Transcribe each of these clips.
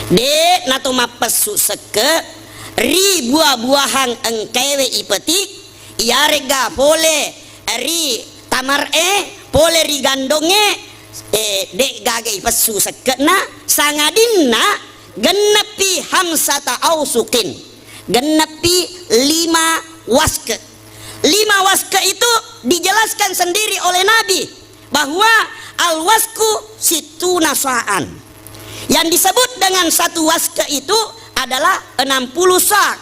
de nato mapesu seke ri buah-buahan engkewe ipetik iarega pole ri tamar pole ri gandonge dek gage pesu sekena sangadinna genepi hamsata ausukin, genepi 5 waske. 5 waske itu dijelaskan sendiri oleh Nabi bahwa al-wasku situna sa'an. Yang disebut dengan 1 waske itu adalah 60 sak.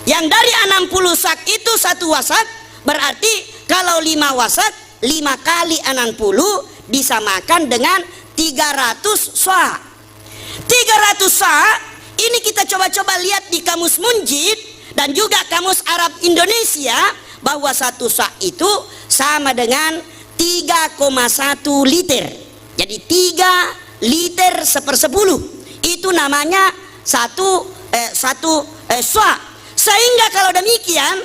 Yang dari 60 sak itu 1 wasak, berarti kalau 5 wasak 5 kali 60 disamakan dengan 300 sak. 300 sak ini kita coba-coba lihat di kamus Munjid dan juga kamus Arab Indonesia bahwa 1 sak itu sama dengan 3,1 liter. Jadi 3 liter 1/10 itu namanya satu sak. Sehingga kalau demikian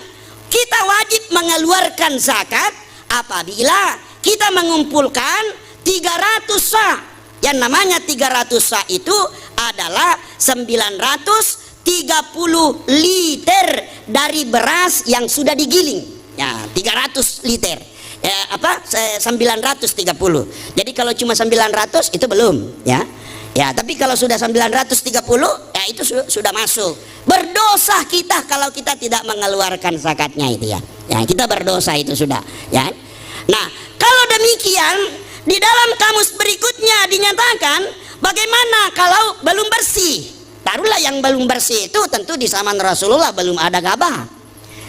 kita wajib mengeluarkan zakat apabila kita mengumpulkan 300 sak. Yang namanya 300 sak itu adalah 930 liter dari beras yang sudah digiling. Ya, 300 liter. 930. Jadi kalau cuma 900 itu belum, ya. Ya, tapi kalau sudah 930 ya itu sudah masuk. Berdosa kita kalau kita tidak mengeluarkan zakatnya itu ya. Ya, kita berdosa itu sudah, ya. Nah, kalau demikian di dalam kamus berikutnya dinyatakan bagaimana kalau belum bersih. Taruhlah yang belum bersih itu tentu di zaman Rasulullah belum ada gabah.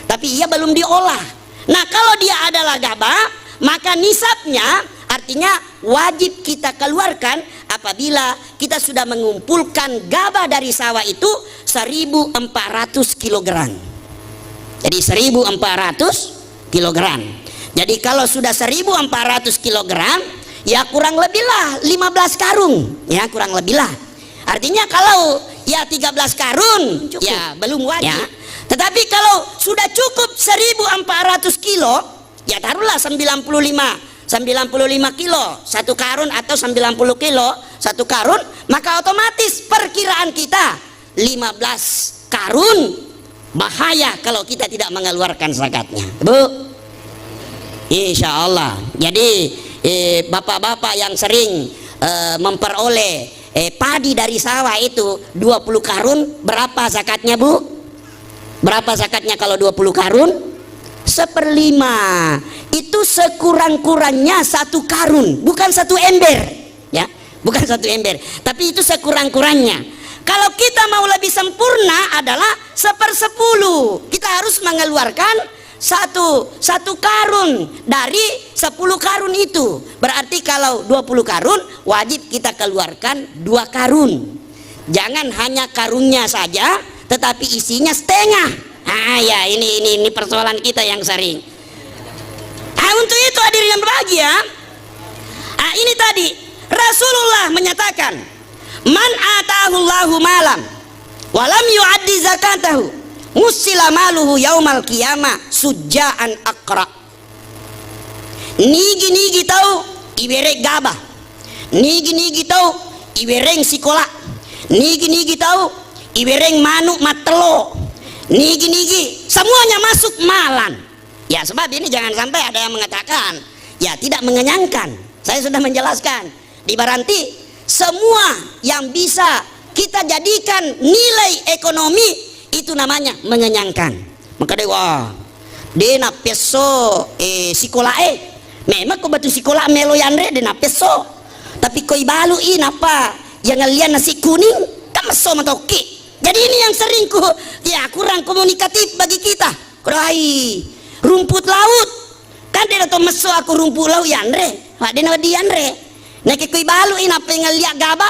Tapi ia belum diolah. Nah, kalau dia adalah gabah, maka nisabnya artinya wajib kita keluarkan apabila kita sudah mengumpulkan gabah dari sawah itu 1.400 kg. Jadi 1.400 kg. Jadi kalau sudah 1.400 kg, ya kurang lebihlah 15 karung, ya kurang lebihlah. Artinya kalau ya 13 karung cukup. Ya belum wajib. Ya. Tetapi kalau sudah cukup 1.400 kilo, ya taruhlah 95 kilo 1 karun atau 90 kilo 1 karun, maka otomatis perkiraan kita 15 karun. Bahaya kalau kita tidak mengeluarkan zakatnya, Bu. Insya Allah. Jadi bapak-bapak yang sering memperoleh padi dari sawah itu 20 karun, berapa zakatnya, Bu? Berapa zakatnya kalau 20 karun? 1/5. Itu sekurang-kurangnya 1 karun, bukan 1 ember, ya, bukan 1 ember, tapi itu sekurang-kurangnya. Kalau kita mau lebih sempurna adalah 1/10. Kita harus mengeluarkan satu karun dari 10 karun itu. Berarti kalau 20 karun wajib kita keluarkan 2 karun. Jangan hanya karunnya saja tetapi isinya setengah. Ya ini persoalan kita yang sering. Untuk itu hadirin yang berbahagia, ini tadi Rasulullah menyatakan, man atahullahu malam walam yu'addi zakatahu musila maluhu yaumal qiyamah sujjaan akra. Nigi tau iberek gabah, nigi tau ibereng sikola, nigi tau ibereng manuk matelo, nigi semuanya masuk malan. Ya, sebab ini jangan sampai ada yang mengatakan ya tidak mengenyangkan. Saya sudah menjelaskan di Baranti semua yang bisa kita jadikan nilai ekonomi itu namanya mengenyangkan. Maka dewa dena peso sikola memang ko batu sikola melo yanre dena peso, tapi koi balu apa yang ngelian nasi kuning kan meso matoki. Jadi ini yang sering kurang komunikatif bagi kita. Kurai rumput laut kan dia to meso aku rumput laut yanre pak dena di yanre nek koi balu apa yang ngeliat gaba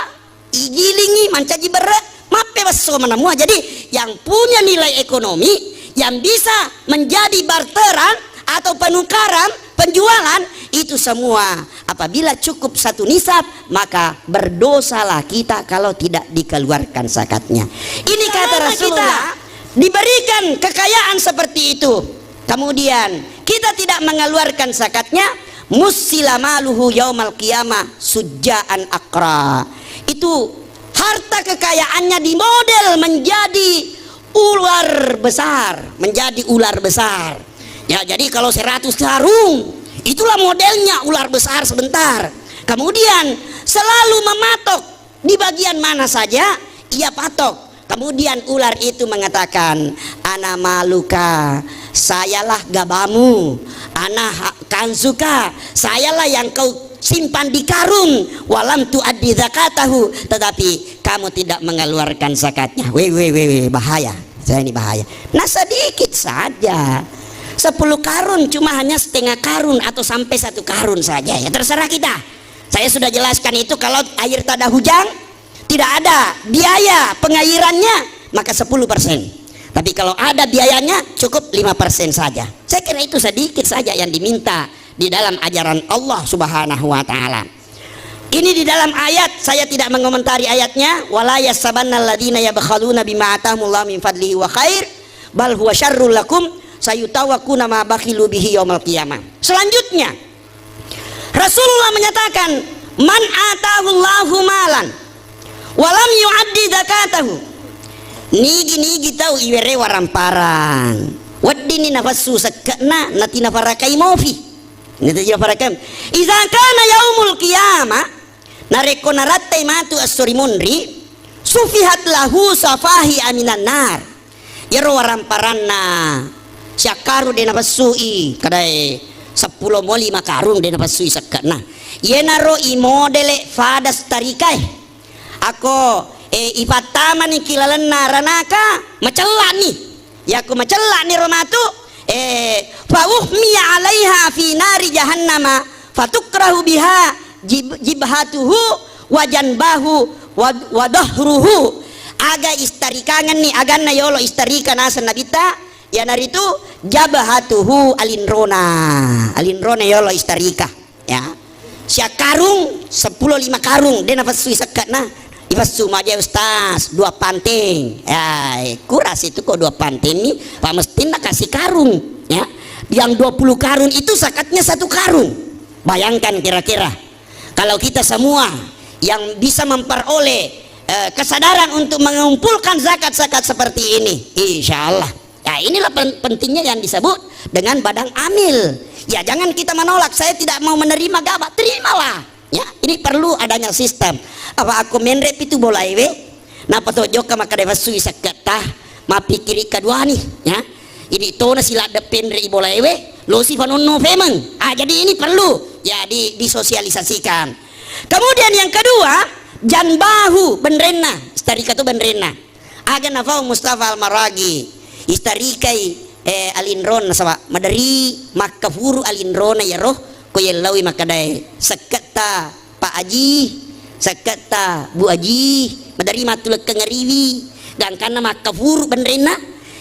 igilingi mancaji berat mape meso mana mua. Jadi yang punya nilai ekonomi yang bisa menjadi barteran atau penukaran penjualan itu semua apabila cukup 1 nisab maka berdosalah kita kalau tidak dikeluarkan zakatnya. Ini kata Rasulullah diberikan kekayaan seperti itu, kemudian kita tidak mengeluarkan zakatnya, musila maluhu yaumal qiyamah sujjaan akra. Itu harta kekayaannya dimodel menjadi ular besar, menjadi ular besar. Ya, jadi kalau 100 karung, itulah modelnya ular besar sebentar. Kemudian selalu mematok di bagian mana saja ia patok. Kemudian ular itu mengatakan, ana maluka, sayalah gabamu, ana kanzuka, sayalah yang kau simpan di karung, walam tuaddi zakatahu, tetapi kamu tidak mengeluarkan zakatnya. Weh, bahaya. Saya ini bahaya. Nah, sedikit saja. 10 karun cuma hanya setengah karun atau sampai 1 karun saja, ya terserah kita. Saya sudah jelaskan itu, kalau air tak ada hujan, tidak ada biaya pengairannya, maka 10%. Tapi kalau ada biayanya, cukup 5% saja. Saya kira itu sedikit saja yang diminta di dalam ajaran Allah Subhanahu wa taala. Ini di dalam ayat, saya tidak mengomentari ayatnya. Wala yasabannal ladzina yabkhaluna bima atahumullahu min fadlihi wa khair bal huwa syarrul lakum sayutawakuna ma bakhilu bihi yaumil qiyamah. Selanjutnya Rasulullah menyatakan, man atahullahu malan walam yuaddi zakatahu, nigi tahu iwere waramparang waddini nafassu sakna natina farakai mofi natina farakai iza kana yaumul qiyamah nareko naratte matu asuri munri sufihat lahu safahi aminan nar yaro waramparana syakaru de nafassui kadai 10 moli makarung de nafassui sakna yenaro imodele fadas tarikai ako ipatama ni kilalan naranaka macella nih ya, aku macella nih romatu fauhmiya alaiha fi nari jahannama fatukrahu biha jibhatuhu wajanbahu wadahruhu aga istarikangan nih agan na yolo istarika nasa nabita ya naritu jabhatuhu alinrona yolo istarika ya sia karung 10 5 karung dia nafas suisakat nah ipasu aja ustaz 2 panting ya kuras itu kok 2 panting nih Pak Mestin kasih karung ya, yang 20 karung itu zakatnya 1 karung. Bayangkan kira-kira kalau kita semua yang bisa memperoleh kesadaran untuk mengumpulkan zakat-zakat seperti ini, insya Allah ya, inilah pentingnya yang disebut dengan badang amil ya. Jangan kita menolak, saya tidak mau menerima gabah, terimalah ya, ini perlu adanya sistem. Apa aku menrep itu boleh we napa to joka maka deva sui sakata mapikiri kedua nih ya, ini to na sila depen re boleh we lo si fanono femeng jadi ini perlu ya disosialisasikan. Kemudian yang kedua, janbahu benrena istarika tu benrena aga nafau Mustafa Al-Maragi istarikai alinron sama madari makafuru alinrona ya roh ko yelawi makadai sakata Pak Aji sakata Bu Aji madari matulak kangariwi dan karena makafuru benrena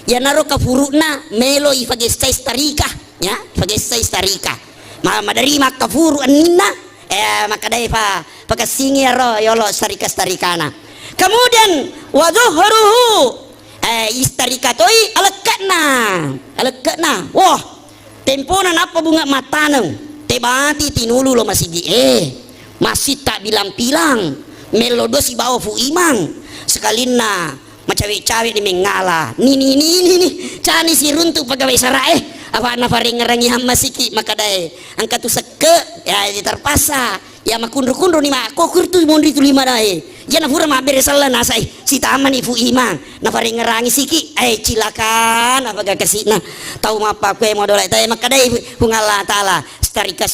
ya naro kafuruna melo ifagesta istarika ya ifagesta istarika madari makafuru anina makadai pa pakasingi ro yolo starika-starikana. Kemudian wadhuhruhu istarika toi alekatna wah temponan apa bunga matanang tebati tinulu lo masih masih tak bilang-bilang melodo si bawa fu imang sekalina macawe-cawe di mengala ni cani si runtuk pegawai sarae apa nafaring ngerangi hamma siki makadai angka tu seke ya terpaksa ya makundur-kundur ni mak kokur tu mondri tu 5 dai ya nafura ma beresalla nasai si taman ifu imang nafaring ngerangi siki cilakan apa gak kesina tahu apa kue modal teh makadai pungala taala starika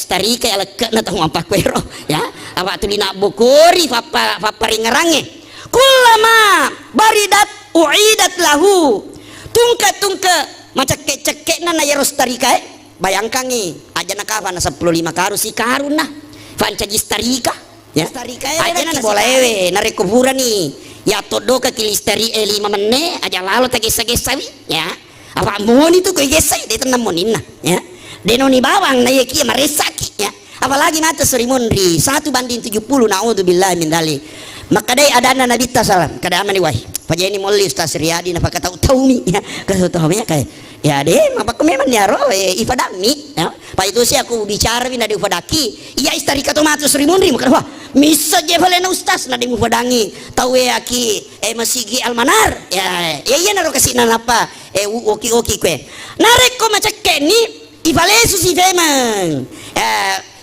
ya leket na tahu apa kue roh ya apa tu dina bukuri papa ringerange kullama baridat uidat lahu tungka macam cekek na ya starika bayangkan nih aja nak apa na 15 karun si karun nah fancaji starika ya starika aja na boleh na rekuburan nih ya todo ke kilisteri 5 menit aja lalu tegesa-gesa ya apa mohon itu kau gesai dia tenang monin nah ya denoni bawang na yeki maresaki ya apalagi mata serimunri 1:70 naudzubillah min dzalik. Makadai ada anak Nabi sallam kada amani wahi pajani molli Ustaz Riyadi napa kata tahu mi ya kata tahu ya kayak Ya deh, apa memang ya roh ifadami. Ya. Pak itu sih aku bicara bina di ufadaki. Iya istari katomatus rimunri maka wah misa je vale na ustaz na di ufadangi. Tahu ya ki masigi almanar. Ya iya naro kasih apa oki kue. Narek ko macake ni ifalesu si femang.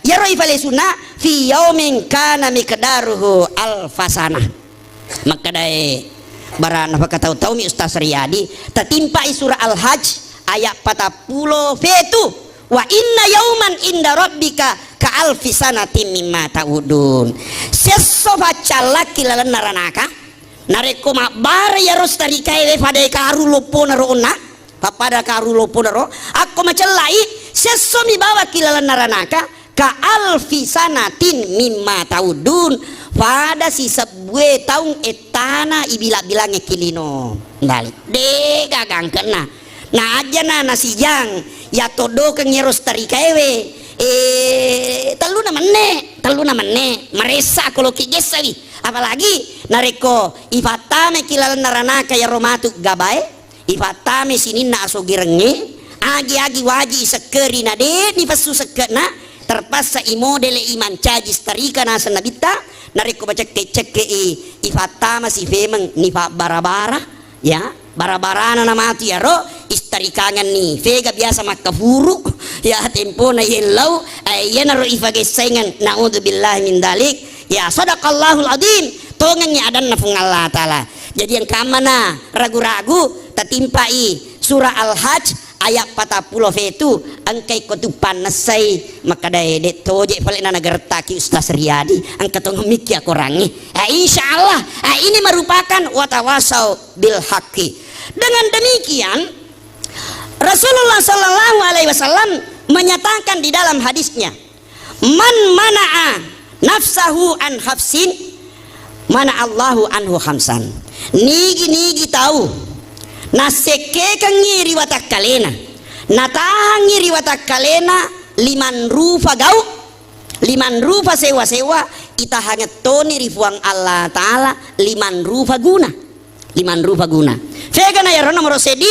Ya roh ifalesu na fi yaumin kana miqdaruhu alfasana. Maka dai barana pakataw-taw mi Ustaz Riyadi tatimpa surah Al-Hajj ayat 40 fetu wa inna yauman inda rabbika ka alfi sanatin mimma ta'udun sesso facallaki lalan naranaka nareko ma bare ya rostari kae fade karu lopo narona papada karu lopo naro aku macellai sesso mi bawa kilalan naranaka ka alfi sanatin mimma ta'udun pada si sebuah tahun etana ibila-bilangnya kilino dalik de gagang kena nah aja na nasi jang ya todo keng nyeros tari kaewe telu na mene maresa kalau kigesawi apalagi nareko ifatame kilalan naranaka ya romatu gabae ifatame sinina asogirenge agi waji sekeri na de ni pasu sekena terpaksa imodele iman caji starika nasa nabita nariko baca kecek ifatama si femeng nifa barabara ya barabarana nama mati ya ro istarikangan ni vega biasa makafuru ya tempo na yelau ya naro ifage saingan naudzubillah min dalik ya sadaqallahul azim tongengnya adan nafung Allah taala jadi yang kamana ragu-ragu tatimpai surah Al-Hajj ayat 40 fetu angkai kotu panasai maka dai de toje pale na nagertaki Ustaz Riyadi angka tong miki aku rangi insyaallah ini merupakan watawasau bil haqqi dengan demikian Rasulullah sallallahu alaihi wasallam menyatakan di dalam hadisnya man mana'a nafsahu an hafsin mana Allahu anhu khamsan nigi tahu naseke ngiri watak kalena natahan ngiri watak kalena 5 rupa gau 5 rupa sewa ita hanya toni rifuang Allah Ta'ala 5 rupa guna fega na yarona morosedi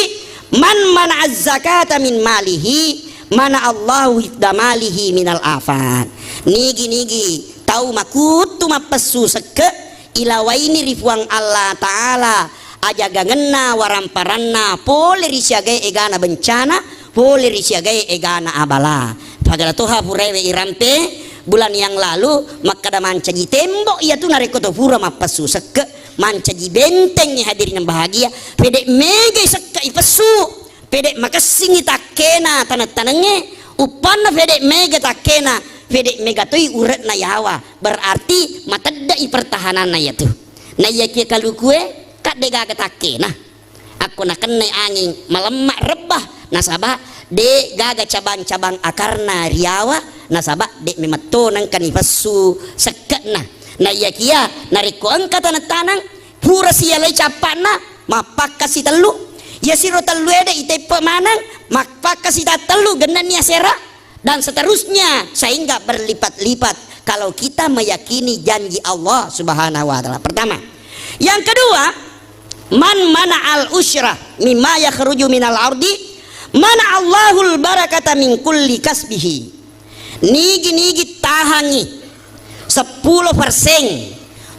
man mana az-zakata min malihi mana Allahu hidamalihi minal afat nigi tahu makutu mapesu seke ilawaini rifuang Allah Ta'ala aja gangena waramparanna pole risiagai egana bencana pole risiagai egana abala pagala toha purewe irampe bulan yang lalu makada mancaji tembok ia tu nareko to pura mapasu seke mancaji bentengnya hadirin yang bahagia pedek mege seka ipesu pedek makasingi takena tanah-tanahnya upana pedek mege takena pedek mega toi uret na yawa berarti matadda i pertahanan na yatu na iya kia kalu kue kak dega ketake nah aku nak kena angin melemak rebah nasabah de gaga cabang-cabang akarna riawa nasabah de memetonan kan ifasu sekatna na iya kia nariko angka tanah-tanang pura siya lay capana mapakasi telu ya siro telu ede ite pemanang mapakasi telu genan ya sera dan seterusnya sehingga berlipat-lipat kalau kita meyakini janji Allah Subhanahu wa taala. Pertama. Yang kedua, man mana al usyrah mimma yakhruju minal ardi mana Allahul barakata min kulli kasbihi. Nigi tahangi 10%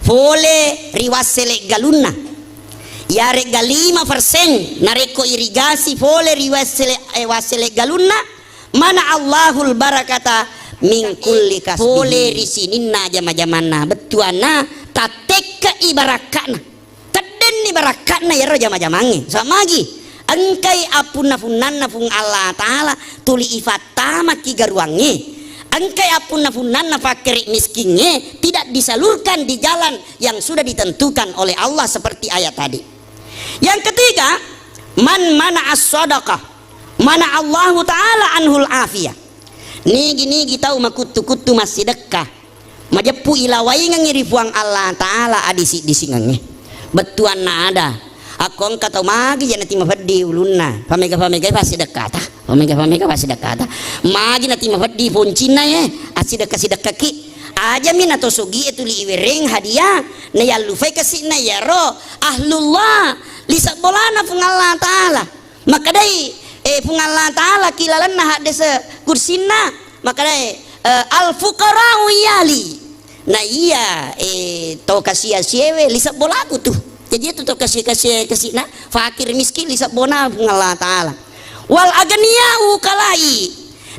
fole riwasele galuna yare galima persen nareko irigasi fole riwasele galuna mana Allahul barakata min kulli kasbihi fole risininna jama-jamanna betuana tateka ibarakana teden ibarakana ya jama-jamange samagi angkai apuna funanna fung Allah taala tuli ifatama ki garuange angkai apuna funanna fakir miskinnya tidak disalurkan di jalan yang sudah ditentukan oleh Allah seperti ayat tadi. Yang ketiga, man mana as-sadaqah mana Allah taala anhul afiyah. Nigi tahu makutu-kutu masih dekah majepu ilawai ngirifuang Allah taala adisi disingange betuan na ada akong kata magi jangan timah fadi ulunna pamega pasti dekata pamega pasti dekata magi na timah fadi poncina ye asideka ki aja min atau sugi itu li iwereng hadiah na yalufai kasih na yaro ahlullah lisa bolana fung Allah taala maka dai pung Allah taala kilalan nah desa kursina makanya al fuqara yali nah iya to kasih siewe lisap bolaku tuh jadi itu to kasih nah fakir miskin lisap bona pung Allah taala wal aganiyau kalai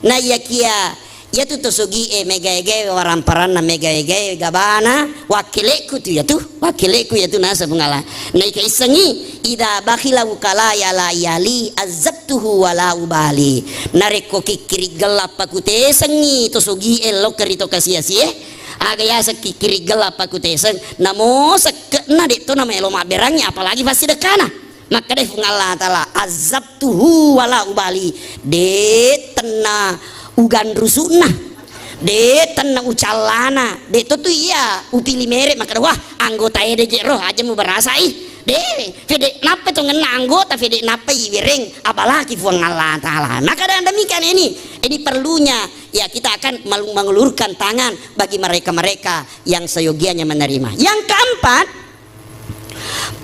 nah iya kia ya tu tosogi mega waramparana mega gabana wakileku tu ya tu wakileku ya tu nasa pungala na ikaisangi ida bakhila ukala ya la yali azabtuhu wala ubali nareko kikiri gelap aku tesangi tosogi lo kerito kasia-sia aga ya sekikiri gelap aku tesang namo sekena de to nama eloma berangnya apalagi pasti dekana maka deh pungala taala azabtuhu wala ubali de tena ugan rusuna de tanna ucalana de to tu iya upili mere maka wah anggota de jero aja mau berasa de fede napa to ngena anggota fede napa iwireng apalagi fuang Allah taala maka dan demikian ini perlunya ya kita akan mengulurkan tangan bagi mereka-mereka yang seyogianya menerima. Yang keempat,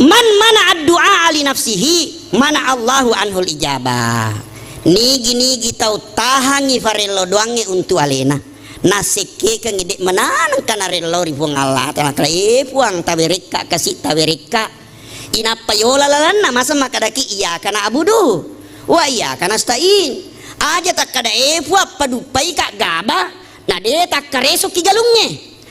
man mana ad-du'a ali nafsihi mana Allahu anhul ijabah. Nigi tau tahangi farello doange untuk alena naseke kang ide menanang kana rello ribuang Allah taala kala puang tabereka kasih tabereka inapa yola lalanna masa makadaki iya kana abudu wa iya kana stain aja tak kada puang padupai kak gaba nah de tak kareso ki galungne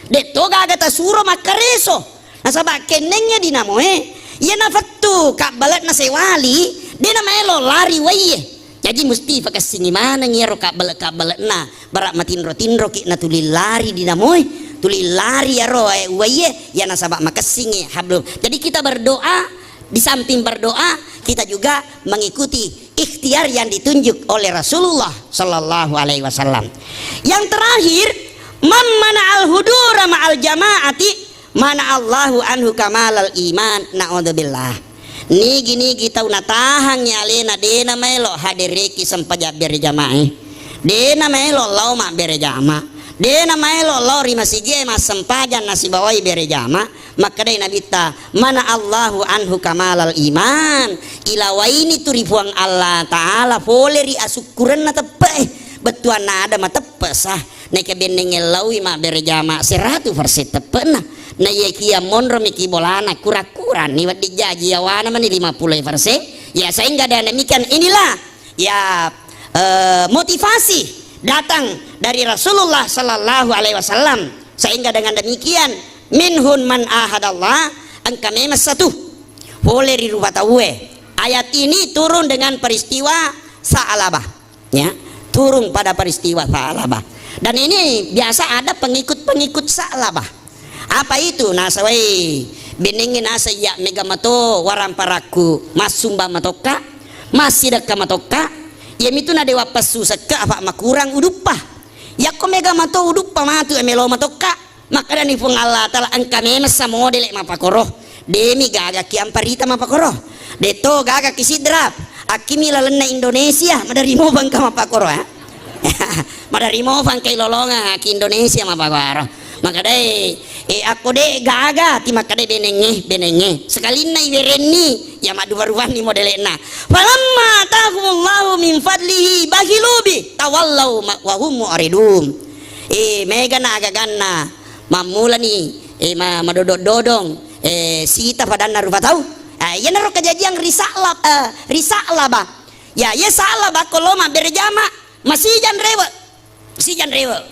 de to gaga ta suro makareso nasaba kenengnya dinamoe iya nafattu kak balat na sewali de na melo lari waye jadi mesti pakai singi mana ngero kabel na barak matinro ki natuli lari dinamoi tuli lari ya roe waye ya nasabak makasingi hablum. Jadi kita berdoa di samping berdoa kita juga mengikuti ikhtiar yang ditunjuk oleh Rasulullah Sallallahu Alaihi Wasallam. Yang terakhir man mana al hudura ma al jamaati mana Allahu anhu kamalal iman naudzubillah. Nigi tau natahang nyalena dena melo hadireki sampaja berjamaah dena melo lau ma berjama dena melo lau rima sige mas sampaja nasi bawai berjama maka dai nabita mana Allahu anhu kamalal iman ilawaini turipuang Allah taala poleri asukuran na tepe betuan ada ma tepe sah neke benenge lawi ma berjama 100% tepe na ye kia monro miki bolana kura-kura ni wadi jaji awana mani 50% ya sehingga dan demikian inilah ya motivasi datang dari Rasulullah Sallallahu Alaihi Wasallam sehingga dengan demikian minhun man ahadallah angka memas satu boleh dirubatawe ayat ini turun dengan peristiwa Sa'labah ya turun pada peristiwa Sa'labah dan ini biasa ada pengikut Sa'labah. Apa itu nasawai benengin nasa ya megamato waramparaku masumba matoka masih deka matoka ya mitu na dewa pasu seka apa makurang udupah ya ko megamato udupah matu emelo matoka maka dan ifung Allah taala angka memes sa model mapakoro demi gaga kiam parita mapakoro deto gaga kisidrap akimi lalenna Indonesia madarimo bang ka mapakoro ha madarimo bang kay lolonga ki Indonesia mapakoro maka dai aku de gaga ti maka de benenge sekali na iwereni ya maduwaruan ni modelena falamma tahumullahu min fadlihi bahilubi tawallau wa hum mu'ridun mega na agaganna mamula ni madododong sita padanna rufatau ya naro kejadian risalaba ya salaba koloma berjama masijan rewa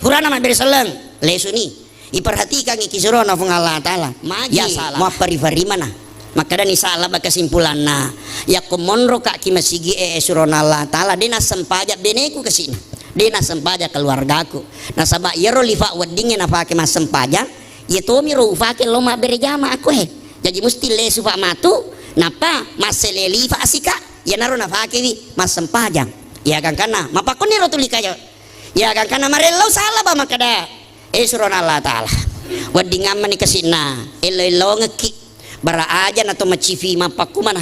purana ma berseleng lesuni iperhatikan ikisirona fung Allah taala ya salah mau pari mana maka dan salah kesimpulan nah ya komonro kak kimasigi surona Allah taala dena sempaja beneku kesini dena sempaja keluargaku nah sabak yero lifa weddingnya na pake mas sempaja ya tomi ro ufake lo ma berjama aku jadi mesti le sufa matu napa masele lifa asika ya naro na pake wi mas sempaja ya kan kana mapakoni ro tulikayo ya kan kana marelo salah ba makada surona Allah taala wadingan mani kasina elo ngeki bara aja nato macivi mapakuman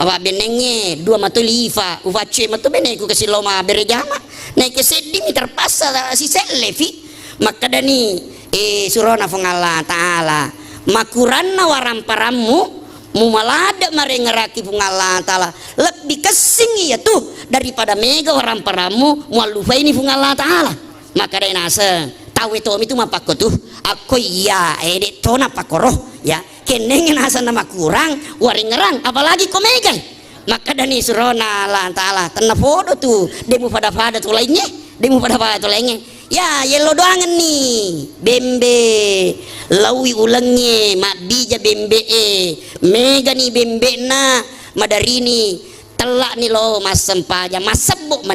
awa benenge dua matu lifa uvace matu beneku kasi loma berjama naik keseding terpaksa si selevi maka dani surona fung Allah taala makuranna waramparamu mumalada marengeraki fung Allah taala lebih kesing ya tuh daripada mega orang paramu mualufai ini fung Allah Ta'ala. Maka dari nasa tahu itu itu mapako tuh aku iya edek tona pakoroh ya keneng nasa nama kurang waringerang apalagi komega. Maka dari surona Allah Ta'ala tanah foto tuh demu pada tuh lainnya demu pada tuh lainnya ya yelo doangan nih bembe lawi ulangnya mak bija bembe mega nih bembe na madarini telak nih lo mas sempaja mas sebok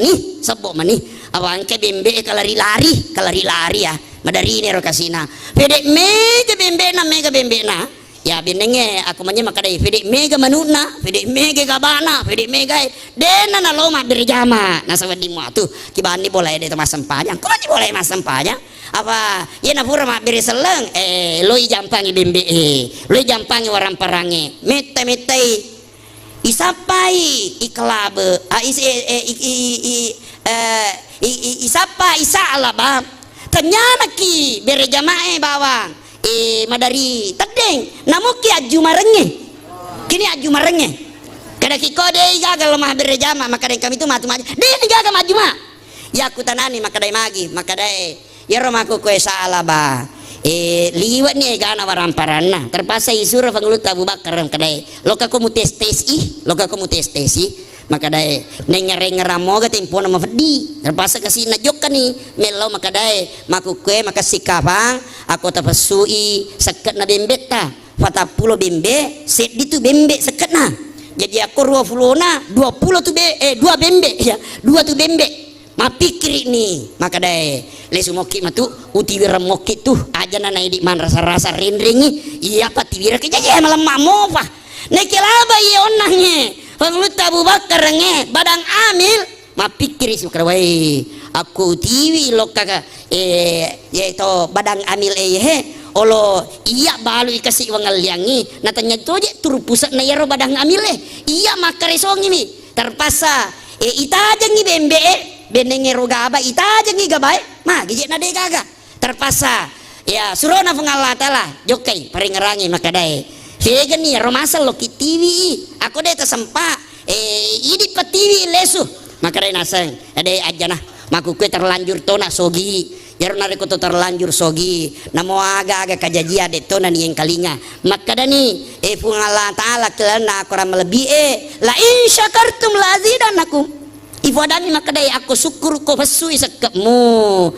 mani awang ke bembe kalari lari ya madarini rokasina pede mega bembe na ya benenge aku manya makadai fede mega manuna fede mega gabana fede mega dena na loma berjama na sawadi mu atuh kibani boleh de mas sempanya ko manya boleh mas sempanya apa ye na pura mak beri seleng loi jampangi bembe loi jampangi warang parange mete isapai iklabe isapa isa alaba tanyana ki berjamae bawang madari tedeng namuki aju marenge kini aju marenge kada ki kode gagal mah berjama maka kami itu matu maju de gagal maju mah ya aku tanani maka dai magi maka dai ya romaku kue salah ba liwat nih gana waramparana terpaksa isura panglut Abu Bakar kadai loka ko mutestesi maka dai nengeramo ga tempo na mafdi terpaksa kasi najok nih melo maka dai makukue maka sikapang aku tapasui seket na bembeta fatapulo bembe set ditu bembe seket na jadi aku 20 na 20 tu dua bembe ya dua tu bembe mapikir nih maka dai lesu moki matu utiwira moki tuh aja na di man rasa rindringi iya patiwira kejaja malam mamofa nekilaba iya onahnya panglut Abu Bakar nge badang amil mapikir sukra wai aku tiwi lo kaka to badang amil olo iya balu ikasi wangal yangi natanya to je turu pusat na yaro badang amil iya makaresongi mi terpaksa ita aja ngi bembe benenge rogaba ita aja ngi gabai mah gije na de gaga terpaksa ya surona Allah Ta'ala jokai paringerangi makadai Hegen nih romasa lo kitiwi aku deh tersempa ini petiwi lesu maka deh naseng ada aja nah maku kue terlanjur tona sogi jaru nareko to terlanjur sogi namo agak kajajia de tona nih yang kalinya maka dah nih pun Allah Ta'ala kelana aku ram lebih la in syakartum la azidanakum ifadani maka deh aku syukur ko pasui sekepmu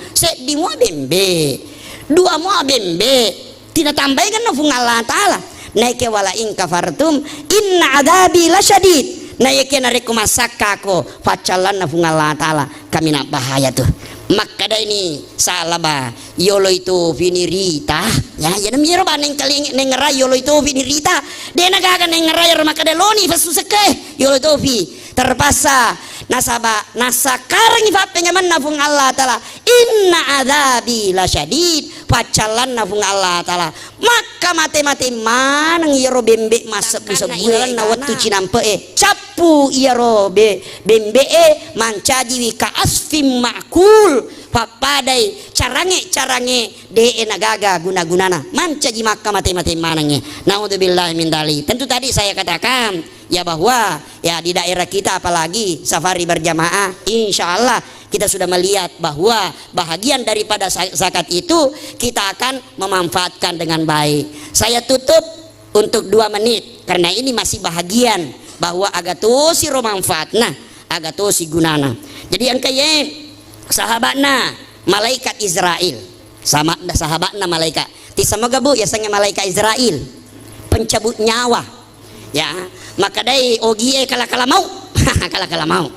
di mua bembe dua mua bembe tidak tambahkan no Allah Ta'ala naike wala in kafartum inna adabi lasyadid naike nareku masaka ko facalan na Allah Ta'ala kami nak bahaya tuh maka dah ini salaba yolo itu finirita ya jangan miro baneng kali nengerai yolo itu finirita dia nagaga nengerai maka dah loni fasusake yolo itu fi terpaksa nasakarang ifapenya man nafung Allah Ta'ala inna adabi lasyadid pacalan nafung Allah Ta'ala maka mate manang yaro bembe masuk sebulan na waktu cinampe capu yaro bembe mancaji wika asfim makul papadai carange de nagaga guna-gunana mancaji maka mate manangnya naudzubillahi min dzalik. Tentu tadi saya katakan ya bahwa ya di daerah kita apalagi safari berjamaah insya Allah kita sudah melihat bahwa bahagian daripada zakat itu kita akan memanfaatkan dengan baik. Saya tutup untuk 2 menit karena ini masih bahagian bahwa agatosi romanfaatna agatosi gunana. Jadi yang kaya sahabatna malaikat Israel sama sahabatna malaikat ti sama gabu ya sange malaikat Israel pencabut nyawa ya maka dai ogie kala mau kala mau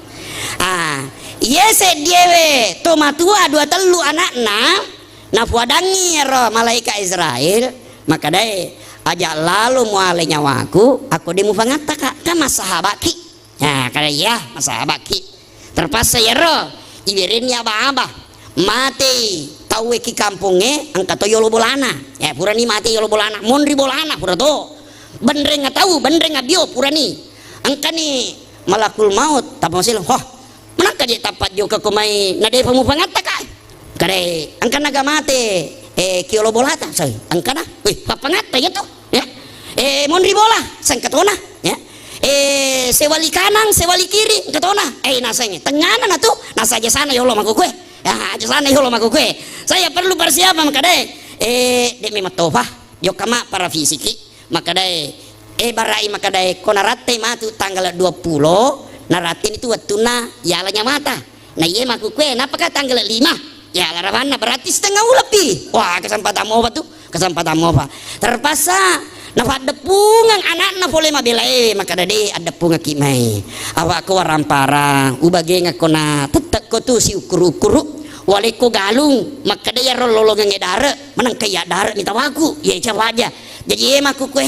yese diewe tomatua 2 telu anakna na puadangi ro malaikat Israel maka dai aja lalu muale nyawaku aku demu pangata ka mas sahabaki ya kada ya mas sahabaki terpaksa ya ro iberin ya abah mati tahu ki kampunge angkat to yolo bolana ya purani mati yolo bolana mondri bolana pura to bener nggak tahu bener nggak bio purani angkani malakul maut tapasil hoh menaka je tapat jo ke kumai nade pamupangata ka kare angkan naga mate kiolo bolata say angkana wih papangata ya to ya mondri bola sangkatona ya sewali kanan sewali kiri ketona nasanya tenganan atuh nasa aja sana ya Allah maku kue ya aja sana ya Allah maku kue saya perlu persiapan maka demi matofa yo kama para fisiki maka barai maka konarate matu tanggal 20 naratin itu watuna yalanya mata nah iya maku kue napakah tanggal 5 ya laravana berarti setengah lebih wah kesempatan mau tuh kesempatan mau terpaksa nafat depungang anak na boleh mabela maka ada punga kimai awak ko warampara ubage ngakona tetek ko tu si ukur-ukur wale ko galung maka dia rololong ngedare menang kaya dare minta waku ya cawa aja jadi maku ko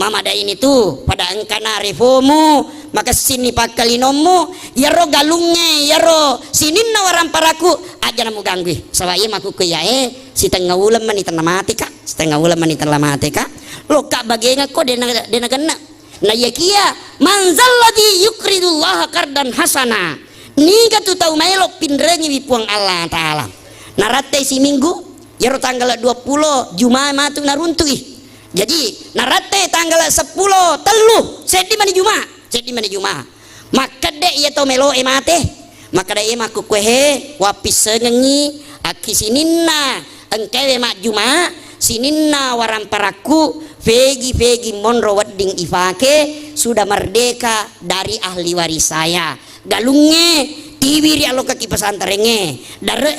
mama da ini tuh pada engkana reformu maka sini pakalinomu ya ro galungnya ya ro sinin na waramparaku aja namu ganggu sawaya maku ko ya si tengah ulam mani mati kak setengah ulam mani mati kak lo kak bagenga ko dena kena na yakia manzal ladzi yukridullah qardan hasana niga tu tau melo pindrengi wipuang Allah taala narate si minggu yaro tanggal 20 Jumat matu naruntui jadi narate tanggal 10 telu sedi mani Jumat maka de ya tau melo mate maka de maku kuehe wapis sengengi aki sininna engkewe mak Jumat sininna waramparaku vegi monro wedding ifake sudah merdeka dari ahli waris saya galunge tiwiri alo kaki pesantrenenge dare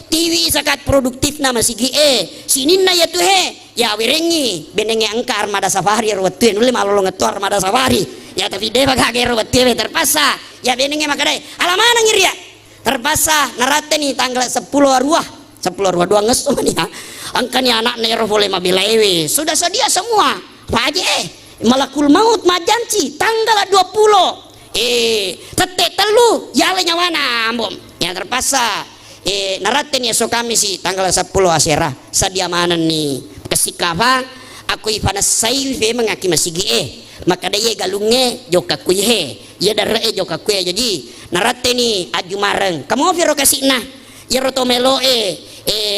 tiwi sakat produktif nama sigi sininna ya tuh ya wirengi benenge angka armada safari rawatue nule malolo ngetu armada safari ya tapi de bagage rawatue terpaksa ya benenge makadai alamana ngiri ya terpaksa narate nih tanggal 10 arwah 10 arwah 2 ngesu nih ya angkanya anak nero boleh mabelewe sudah sedia semua paje malakul maut majanci tanggal 20 tete telu yale nyawana ambom yang terpaksa naratin ya so kami sih tanggal 10 asera sadia mana nih kesikapa aku ipana sayuve mengaki masigi maka daya galunge joka kuye ya dare joka kuye jadi naratin nih aju mareng kamu viro kasih nah ya rotomelo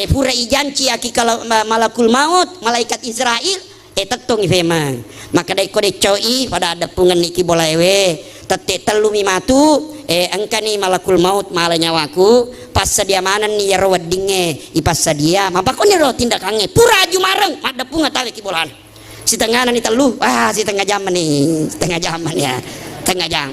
pura ijanci aki kalau malakul maut malaikat Israel tetong memang maka dai kode coi pada ada pungan niki bolaewe tete telu mimatu angkani malakul maut mala nyawaku pas sedia mana nih ya weddinge ipas sedia mapako nih ro tindakannya pura aju mareng ada punga tawe ki bolan si tenganan nih telu si tengah jam nih tengah jaman ya tengah jam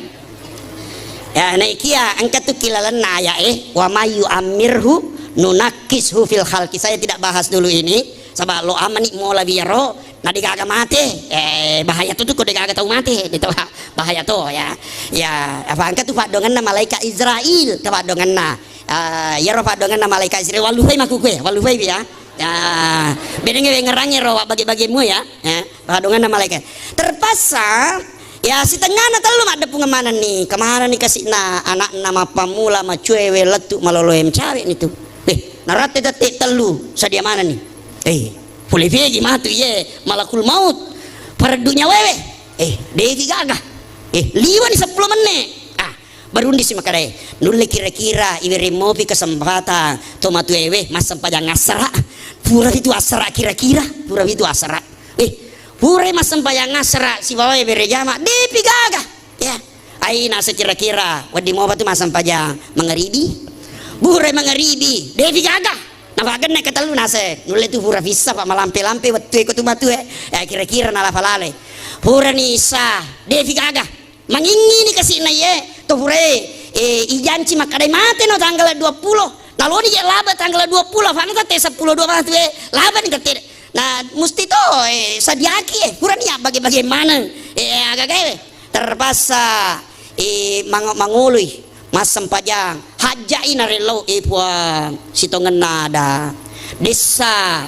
ya nah ikia angkat tuh kilalan naya wa mayu amirhu nunakishu fil khalqi saya tidak bahas dulu ini sabab lo amani mola biaro nadi kagak mati bahaya tuh kode kagak tahu mati itu bahaya tuh ya apa angkat tuh pak dongan na malaikat Israel ke pak dongan na ya ro pak dongan na malaikat Israel waluhai maku kue waluhai ya bedenge ngerangnya ro bagi-bagimu ya pak dongan na malaikat terpaksa ya si tengah na telu ada pengemanan nih kemana nih kasih na anak nama pamula ma cuewe letuk maloloem cawe nih tuh narate tete telu sadia mana nih boleh vegi matu ye malakul maut para dunia wewe devi gagah liwa ni 10 menit barundi si makadai nulle kira-kira iwe removi kesempatan tomatu wewe mas sempajang asara pura itu asara kira-kira pura itu asara pura mas sempajang asara si bawa bere jama devi gagah ya aina sekira-kira wadi mau batu mas sempajang mengeribi bure mengeribi devi gagah nafagan na katalu nase nulle tu pura visa pak malampe-lampe waktu ikut batu kira-kira nalafalale pura nisa devi gaga mangingini kasih na ye to pura ijanci makadai mate no tanggal 20 nalo ni laba tanggal 20 fana tate 10 2 matu laba ni kate nah musti to sadiaki pura ni bagi-bagi mana agak terpaksa mangului mas sempajang hajai narelo puang sitongan nada desa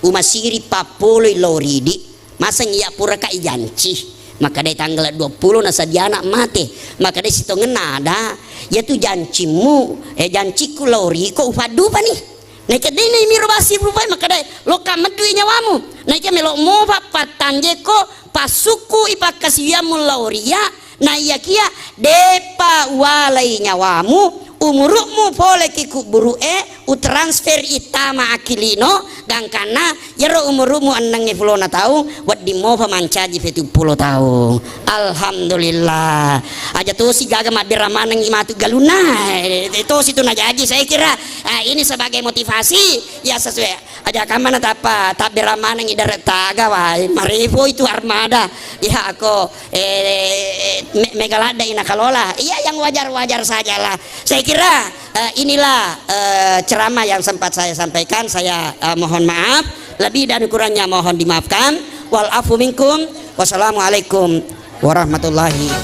umasiri papoloi loridi masa ngiya pura ka ijanci maka dari tanggal 20 nasa dia anak mati maka dari sitongan nada ya tu jancimu janciku lori ko upadu pa nih naik dini mirobasi rupai maka dari lo kamedui nyawamu naik melo mo papatanje ko pasuku ipakasiyamu lauria na iya kia depa walai nyawamu umurukmu pole kiku buru utransfer itama akilino gangkana yaro umurumu annang fulona tahu waddi mo pamancaji fetu pulo tahu. Alhamdulillah aja tuh si gaga mabiramanang imatu galuna itu situ najaji saya kira ini sebagai motivasi ya sesuai aja kamana tapa tabiramanang idar taga wai marifu itu armada ya aku megalada inakalola iya yang wajar-wajar sajalah. Saya kira inilah ceramah yang sempat saya sampaikan. Saya mohon maaf, lebih dan kurangnya mohon dimaafkan. Wal afu minkum. Wassalamualaikum warahmatullahi